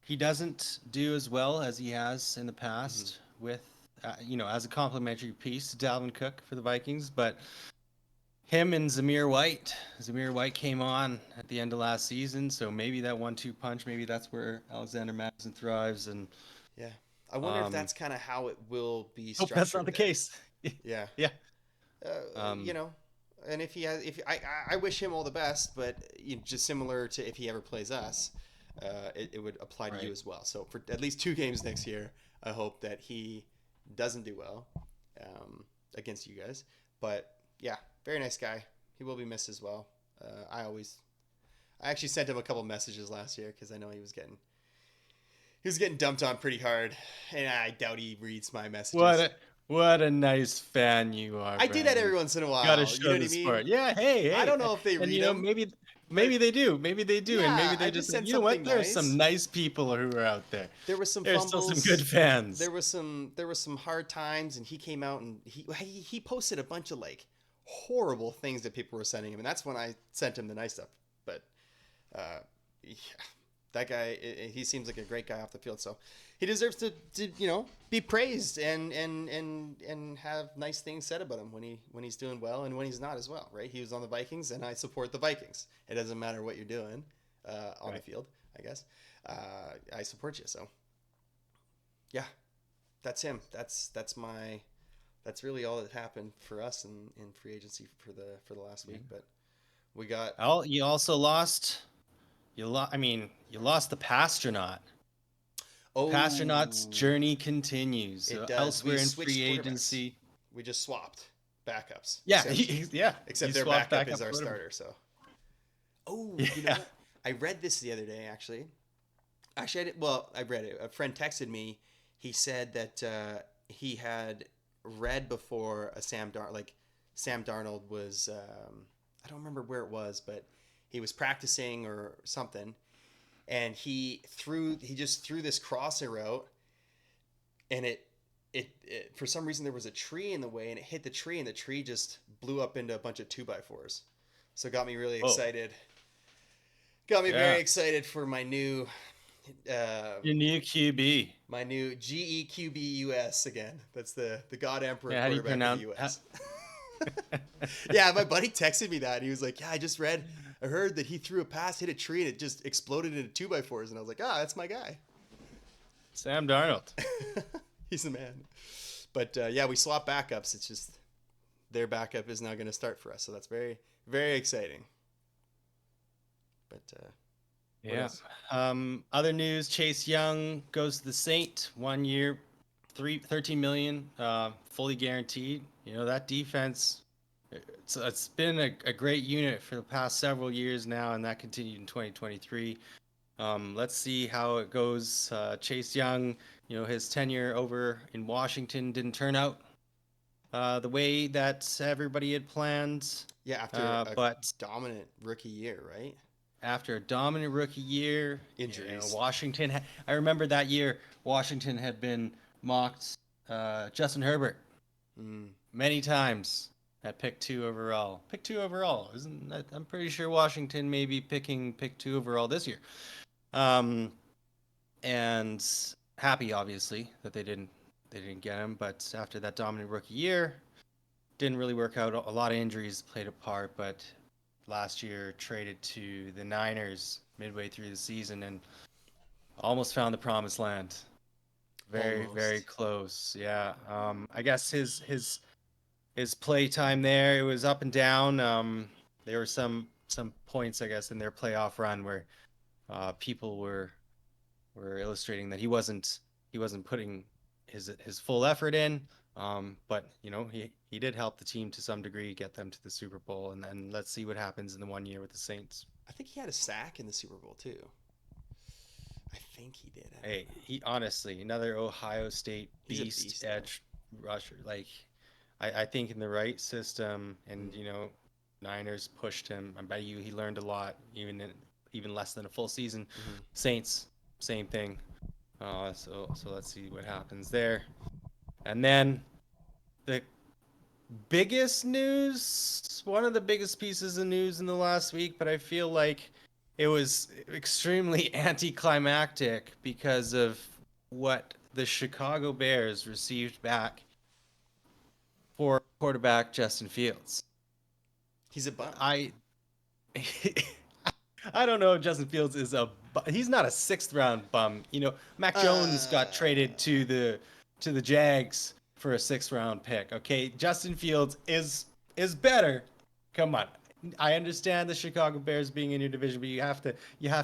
he doesn't do as well as he has in the past with, as a complimentary piece to Dalvin Cook for the Vikings. But him and Zamir White came on at the end of last season, so maybe that 1-2 punch, maybe that's where Alexander Madison thrives. And Yeah, I wonder if that's kind of how it will be hope structured. that's not the there. case. Yeah. Yeah. And if he has, I wish him all the best, but just similar to if he ever plays us, it would apply to you as well. So for at least 2 games next year, I hope that he doesn't do well against you guys. But yeah, very nice guy. He will be missed as well. I actually sent him a couple messages last year because I know he was getting dumped on pretty hard, and I doubt he reads my messages. What a nice fan you are. I do that every once in a while. Gotta show you know what I the mean? sport. Yeah, hey. I don't know if they and read them. Maybe they do. Maybe they do. Yeah, and maybe I they just just sent you know what? something There's nice. some nice people who are out there. There was some There's fumbles. still some good fans. There was some hard times, and he came out and he posted a bunch of like horrible things that people were sending him, and that's when I sent him the nice stuff. But yeah, that guy, he seems like a great guy off the field. So he deserves to be praised and have nice things said about him when he's doing well and when he's not as well, right? He was on the Vikings, and I support the Vikings. It doesn't matter what you're doing on the field, I guess. I support you. So yeah, that's him. That's really all that happened for us in free agency for the last week. But we got You also lost. You lost the Pastronaut. Pastronaut's oh journey continues. it So does. We elsewhere in switched free quarterbacks. agency. We just swapped backups. Yeah, Except You their swapped backup back is up our quarterback. starter. So you know Yeah. what? I read this the other day actually. Actually, I did, well, I read it. A friend texted me. He said that he had read before Sam Darnold was. I don't remember where it was, but he was practicing or something, and he just threw this crosser out, and it for some reason there was a tree in the way, and it hit the tree, and the tree just blew up into a bunch of 2x4s. So it got me really Oh, excited. Got me yeah. very excited for my new Your new QB. my new GEQBUS again. That's the God Emperor Yeah, how do you quarterback of the pronounce? US. Yeah, my buddy texted me that. He was like, "Yeah, I heard that he threw a pass, hit a tree, and it just exploded into 2x4s." And I was like, "Ah, that's my guy." Sam Darnold. He's the man. But yeah, we swapped backups. It's just their backup is now going to start for us, so that's very, very exciting. But what Yeah. else? Other news: Chase Young goes to the Saint. 1 year, 13 million, fully guaranteed. That defense. It's been a great unit for the past several years now, and that continued in 2023. Let's see how it goes. Chase Young, his tenure over in Washington didn't turn out the way that everybody had planned. Yeah, after a But dominant rookie year, right? after a dominant rookie year, Injuries. Washington. I remember that year Washington had been mocked. Justin Herbert Mm. many times at pick 2 overall. Pick 2 overall, isn't that? I'm pretty sure Washington may be picking pick 2 overall this year. And happy obviously that they didn't get him. But after that dominant rookie year, didn't really work out. A lot of injuries played a part, but last year traded to the Niners midway through the season and almost found the promised land. Very, very Almost. close. Yeah. I guess his play time there, it was up and down. There were some points, I guess, in their playoff run where people were illustrating that he wasn't putting his full effort in. But he did help the team to some degree get them to the Super Bowl, and then let's see what happens in the 1 year with the Saints. I think he had a sack in the Super Bowl too. I think he did. I don't Hey, know. he honestly another Ohio State He's a beast beast though. edge rusher. Like I think in the right system, and Mm. Niners pushed him. I bet you he learned a lot, even less than a full season. Hmm. Saints, same thing. So let's see what happens there. And then the biggest news, one of the biggest pieces of news in the last week, but I feel like it was extremely anticlimactic because of what the Chicago Bears received back for quarterback Justin Fields. He's a bum. I I don't know if Justin Fields is he's not a sixth round bum. Mac Jones got Uh, traded to the Jags for a sixth round pick. Okay, Justin Fields is better. Come on. I understand the Chicago Bears being in your division, but you have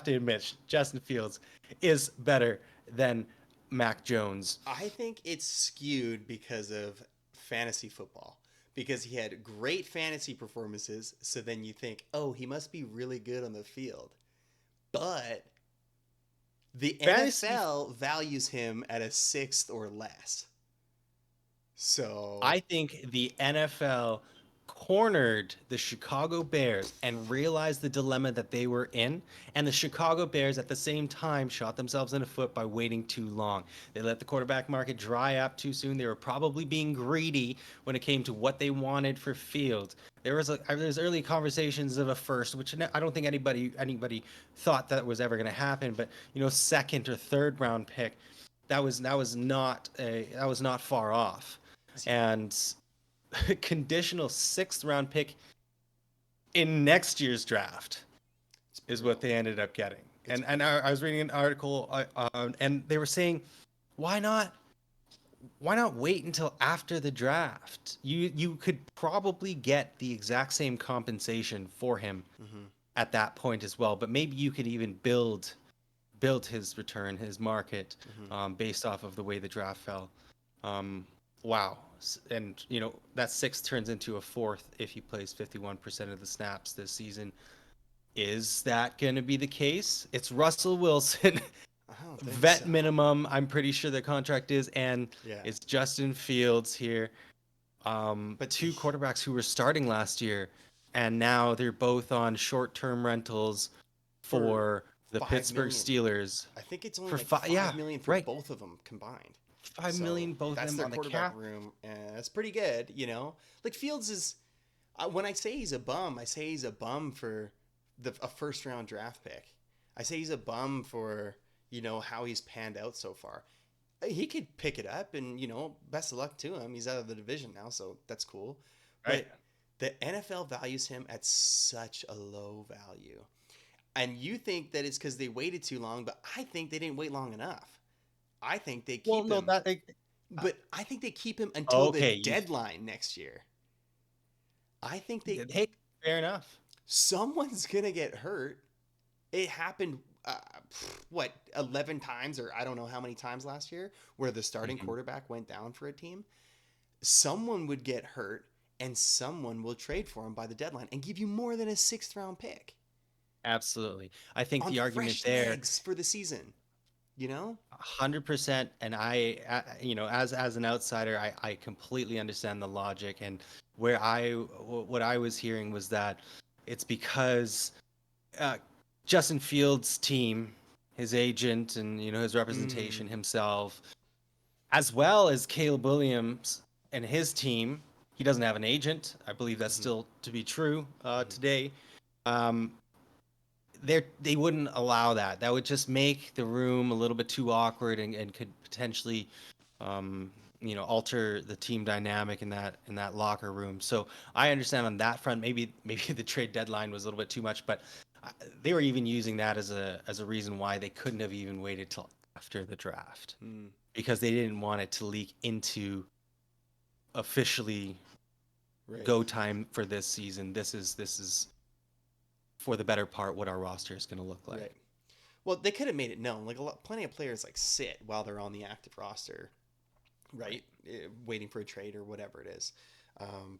to admit Justin Fields is better than Mac Jones. I think it's skewed because of fantasy football. Because he had great fantasy performances, so then you think, oh, he must be really good on the field. But the Fantasy NFL values him at a sixth or less. So I think the NFL cornered the Chicago Bears and realized the dilemma that they were in. And the Chicago Bears at the same time shot themselves in the foot by waiting too long. They let the quarterback market dry up too soon. They were probably being greedy when it came to what they wanted for Fields. There's early conversations of a first, which I don't think anybody thought that was ever going to happen. But second or third round pick, that was not far off, and conditional sixth round pick in next year's draft It's is what brutal. they ended up getting. It's And I was reading an article, and they were saying, why not wait until after the draft? You could probably get the exact same compensation for him mm-hmm. at that point as well, but maybe you could even build his return, his market, Mm-hmm. based off of the way the draft fell. Um, wow. And that sixth turns into a fourth if he plays 51% of the snaps this season. Is that going to be the case? It's Russell Wilson, I don't think vet so. minimum. I'm pretty sure the contract is, and Yeah, it's Justin Fields here. but Two quarterbacks who were starting last year, and now they're both on short-term rentals for for the 5 Pittsburgh million, Steelers I think it's only for like five. five Yeah, million for right. both of them combined. 5 million, So both of that's them their on the quarterback cap. room, and that's pretty good. Like Fields is. When I say he's a bum, I say he's a bum for a first round draft pick. I say he's a bum for how he's panned out so far. He could pick it up, and best of luck to him. He's out of the division now, so that's cool. Right. But the NFL values him at such a low value. And you think that it's because they waited too long, but I think they didn't wait long enough. I think they Well, keep no, him, that. Uh, but I think they keep him until the okay. deadline next year. I think Hey, fair enough. someone's gonna get hurt. It happened, what, 11 times, or I don't know how many times last year, where the starting Mhm. quarterback went down for a team. Someone would get hurt, and someone will trade for him by the deadline and give you more than a sixth round pick Absolutely. I think on the argument fresh there, legs for the season. You know? 100%, and as an outsider, I completely understand the logic, and what I was hearing was that it's because uh, Justin Fields' team, his agent, and his Mm, representation himself, as well as Caleb Williams and his team. He doesn't have an agent. I believe that's mm-hmm, still to be true mm-hmm. today. Um, they wouldn't allow that. That would just make the room a little bit too awkward, and could potentially, um, alter the team dynamic in that locker room. So I understand on that front. Maybe the trade deadline was a little bit too much, but they were even using that as a reason why they couldn't have even waited till after the draft, Mm, because they didn't want it to leak into officially right, go time for this season. This is for the better part what our roster is going to look like. right. Well, they could have made it known. Like plenty of players like sit while they're on the active roster, Right. right? Waiting for a trade or whatever it is.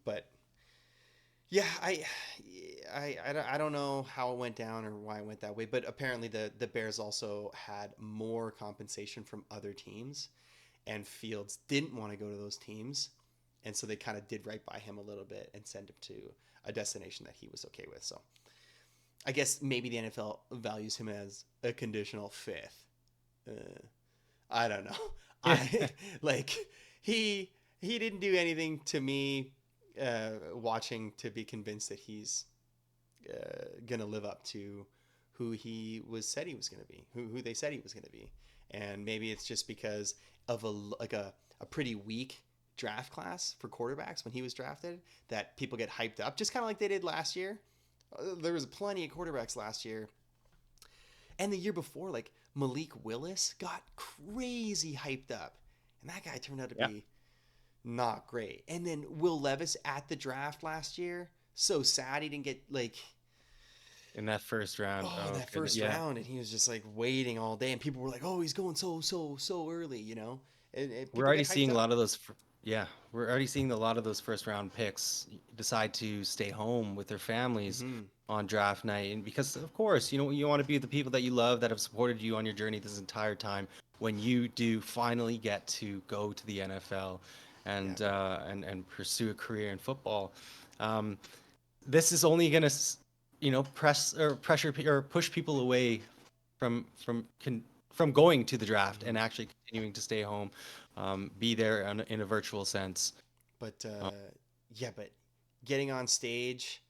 But yeah, I don't know how it went down or why it went that way, but apparently the Bears also had more compensation from other teams, and Fields didn't want to go to those teams, and so they kind of did right by him a little bit and send him to a destination that he was okay with. So I guess maybe the NFL values him as a conditional fifth. Uh, I don't know. I like he he didn't do anything to me watching to be convinced that he's gonna live up to who he was said he was gonna be, who they said he was gonna be, and maybe it's just because of a pretty weak draft class for quarterbacks when he was drafted that people get hyped up, just kind of like they did last year. There was plenty of quarterbacks last year, and the year before, like Malik Willis got crazy hyped up, and that guy turned out to Yeah. be not great. And then Will Levis at the draft last year, so sad he didn't get like In that first round. in Oh that goodness. first Yeah. round, and he was just like waiting all day, and people were like, "Oh, he's going so early," and We're people already get hyped seeing a up. lot of those. Yeah, we're already seeing a lot of those first round picks decide to stay home with their families Mm-hmm. on draft night, and because of course you want to be with the people that you love that have supported you on your journey this entire time. When you do finally get to go to the NFL Yeah. and pursue a career in football, Um, this is only going to, pressure or push people away from going to the draft Mm-hmm. and actually continuing to stay home, be there in a virtual sense. But yeah, but getting on stage,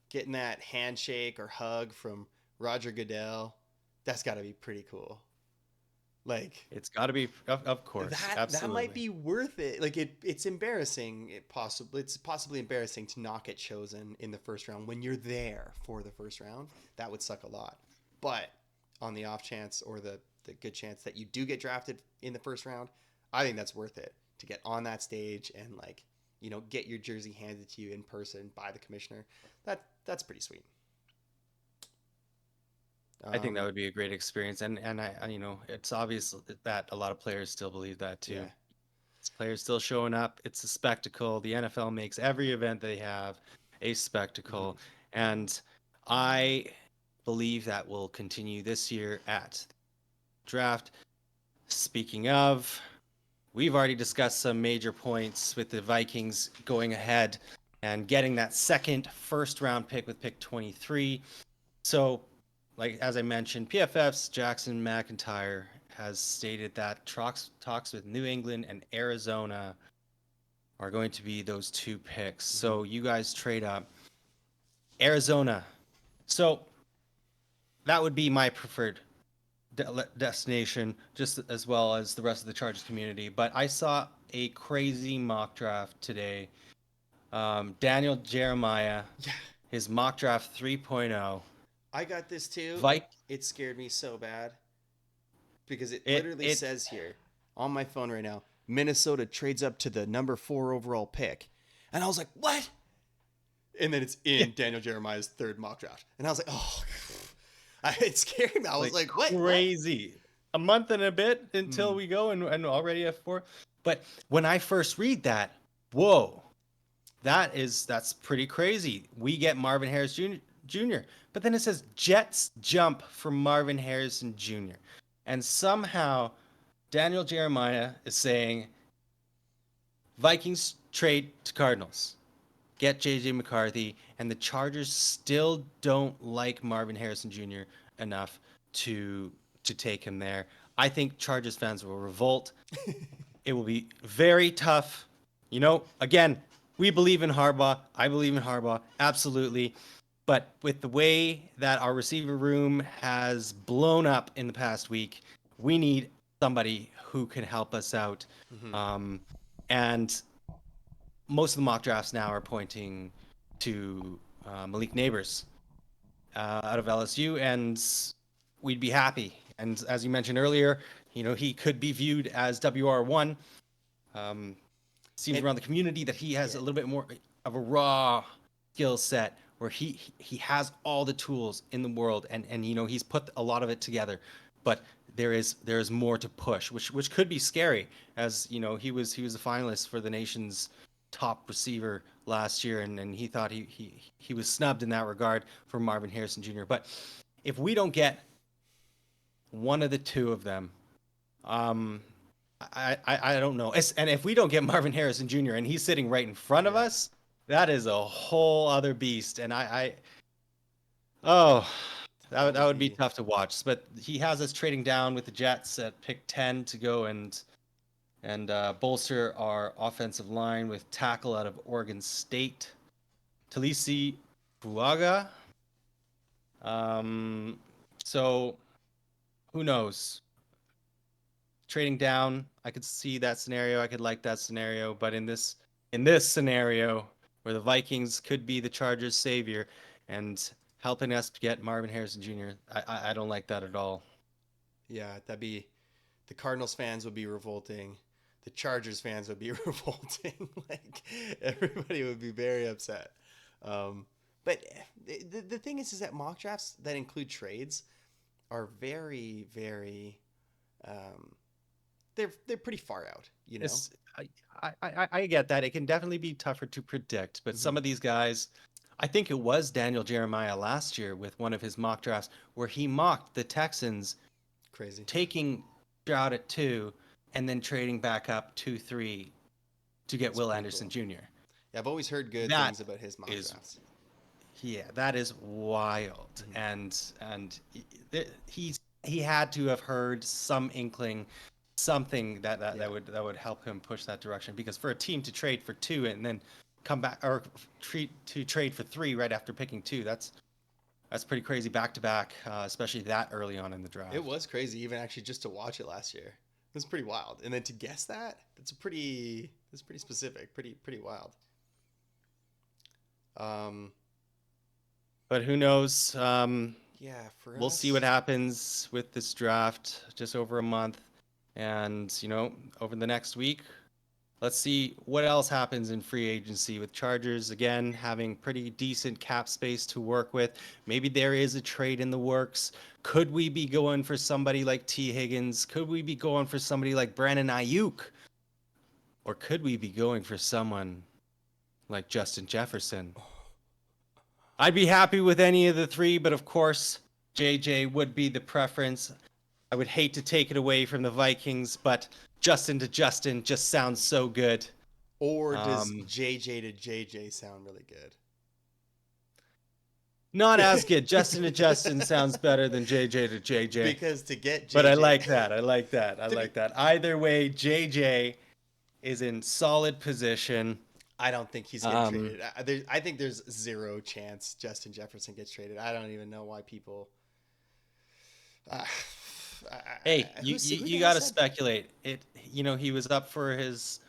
getting that handshake or hug from Roger Goodell, that's got to be pretty cool. Like It's got to be, of course, that might absolutely. be worth it. Like it's embarrassing. It's possibly embarrassing to not get chosen in the first round when you're there for the first round. That would suck a lot. But on the off chance or the good chance that you do get drafted in the first round, I think that's worth it to get on that stage and like get your jersey handed to you in person by the commissioner. That's pretty sweet. I think that Um, would be a great experience, and it's obvious that a lot of players still believe that too. yeah. Players still showing up. It's a spectacle. The NFL makes every event they have a Hmm. spectacle, and I believe that will continue this year at draft. Speaking of, we've already discussed some major points with the Vikings going ahead and getting that second first round pick with pick 23. So, like as I mentioned, PFF's Jackson McIntyre has stated that talks with New England and Arizona are going to be those two picks. Hmm. So you guys trade up. Arizona. So that would be my preferred destination, just as well as the rest of the Chargers community. But I saw a crazy mock draft today. Daniel Jeremiah, Yeah, his mock draft 3.0. I got this too, and Vike, it scared me so bad because it it literally it says here on my phone right now, Minnesota trades up to the number 4 overall pick. And I was like, what? And then it's yeah, in Daniel Jeremiah's third mock draft. And I was like, oh, it scared me. I was like like, what? What? crazy. A month and a bit until Hmm. we go and already have four. But when I first read that, whoa, that's pretty crazy. We get Marvin Harris Jr. But then it says Jets jump for Marvin Harrison Jr. And somehow Daniel Jeremiah is saying Vikings trade to Cardinals, get JJ McCarthy, and the Chargers still don't like Marvin Harrison Jr. enough to take him there. I think Chargers fans will revolt. It will be very tough. Again, we believe in Harbaugh. I believe in Harbaugh, absolutely. But with the way that our receiver room has blown up in the past week, we need somebody who can help us out. Hmm. Um, and most of the mock drafts now are pointing to Malik Neighbors out of LSU, and we'd be happy. And as you mentioned earlier, he could be viewed as WR1. Um, Seems And around the community that he has yeah, a little bit more of a raw skill set where he has all the tools in the world, and he's put a lot of it together, but there is more to push, which could be scary, as he was a finalist for the nation's top receiver last year, and he thought he was snubbed in that regard for Marvin Harrison Jr. But if we don't get one of the two of them, um, I don't know. And if we don't get Marvin Harrison Jr. and he's sitting right in front of yeah, us, that is a whole other beast. And oh, that that would, that would would be be tough to watch. But he has us trading down with the Jets at pick 10 to go and bolster our offensive line with tackle out of Oregon State, Talisi Buaga. Um, so who knows? Trading down, I could see that scenario. I could like that scenario, but in this scenario where the Vikings could be the Chargers' savior and helping us get Marvin Harrison Jr., I don't like that at all. yeah, that'd be the Cardinals fans would be revolting. The Chargers fans would be revolting. Like everybody would be very upset. But the thing is that mock drafts that include trades are very, very um, they're pretty far out, you know. It's I get that. It can definitely be tougher to predict, but Hmm. some of these guys, I think it was Daniel Jeremiah last year with one of his mock drafts where he mocked the Texans Crazy. taking Stroud at 2 and then trading back up 2-3 to get That's Will pretty Anderson cool. Jr. Yeah, I've always heard good That things about his mock is, drafts. yeah, that is wild. Mhm. And he had to have heard some inkling, something Yeah. that would help him push that direction. Because for a team to trade for two and then come back, or trade for three right after picking two, that's pretty crazy back to back, especially that early on in the It draft. was crazy, even actually just to watch it last year. It was pretty wild. And then to guess that's pretty specific, pretty wild. Um, But who knows? yeah, for We'll see what us, happens with this draft, just over a month. And, over the next week, let's see what else happens in free agency with Chargers again having pretty decent cap space to work with. Maybe there is a trade in the works. Could we be going for somebody like T. Higgins? Could we be going for somebody like Brandon Ayuk? Or could we be going for someone like Justin Jefferson? I'd be happy with any of the three, but of course, JJ would be the preference. I would hate to take it away from the Vikings, but Justin to Justin just sounds so good. or does Um, JJ to JJ sound really Not as good? good. Justin to Justin sounds better than JJ to JJ. Because to get But I JJ, like that. I like that. I to be, like that. Either way, JJ is in solid position. I don't think he's getting Um, traded. I think there's zero chance Justin Jefferson gets traded. I don't even know why people. Uh, hey, you who you the hell got to said? speculate. He was up for his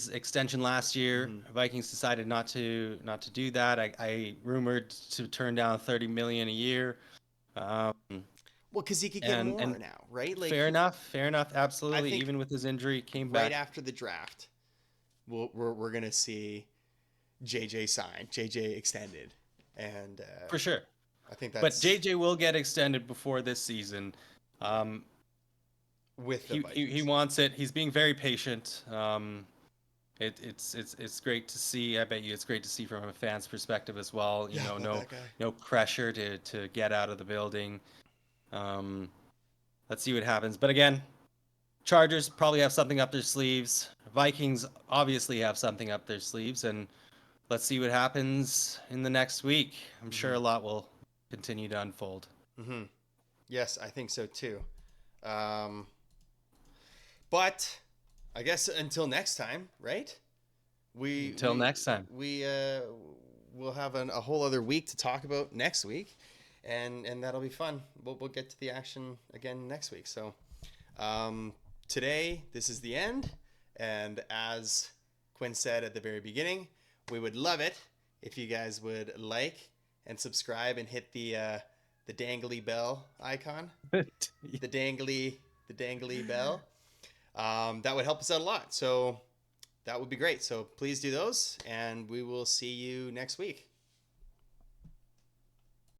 extension last year. Mhm. Vikings decided not to do that. I rumored to turn down 30 million a year. Um, Well, because he could get and more now, right? Like fair enough, fair enough. I Absolutely. think Even with his injury, came right back after the draft, we're gonna see JJ signed, JJ extended, and for sure. I think But that's JJ will get extended before this season. Um, with the he Vikings. wants it. He's being very patient. It's great to see. I bet you it's great to see from a fan's perspective as well. Yeah, love No that guy. no pressure to get out of the building. Um, let's see what happens. But again, Chargers probably have something up their sleeves. Vikings obviously have something up their sleeves, and let's see what happens in the next week. I'm sure Hmm. a lot will continue to unfold. Hmm. Yes, I think so too. Um, but I guess until next time, right? We Until we next time. we we'll have a whole other week to talk about next week, and that'll be fun. We'll get to the action again next week. So um, today this is the end, and as Quinn said at the very beginning, we would love it if you guys would like and subscribe and hit the dangly bell icon, the dangly the dangly bell. That would help us out a lot. So that would be great. So please do those, and we will see you next week.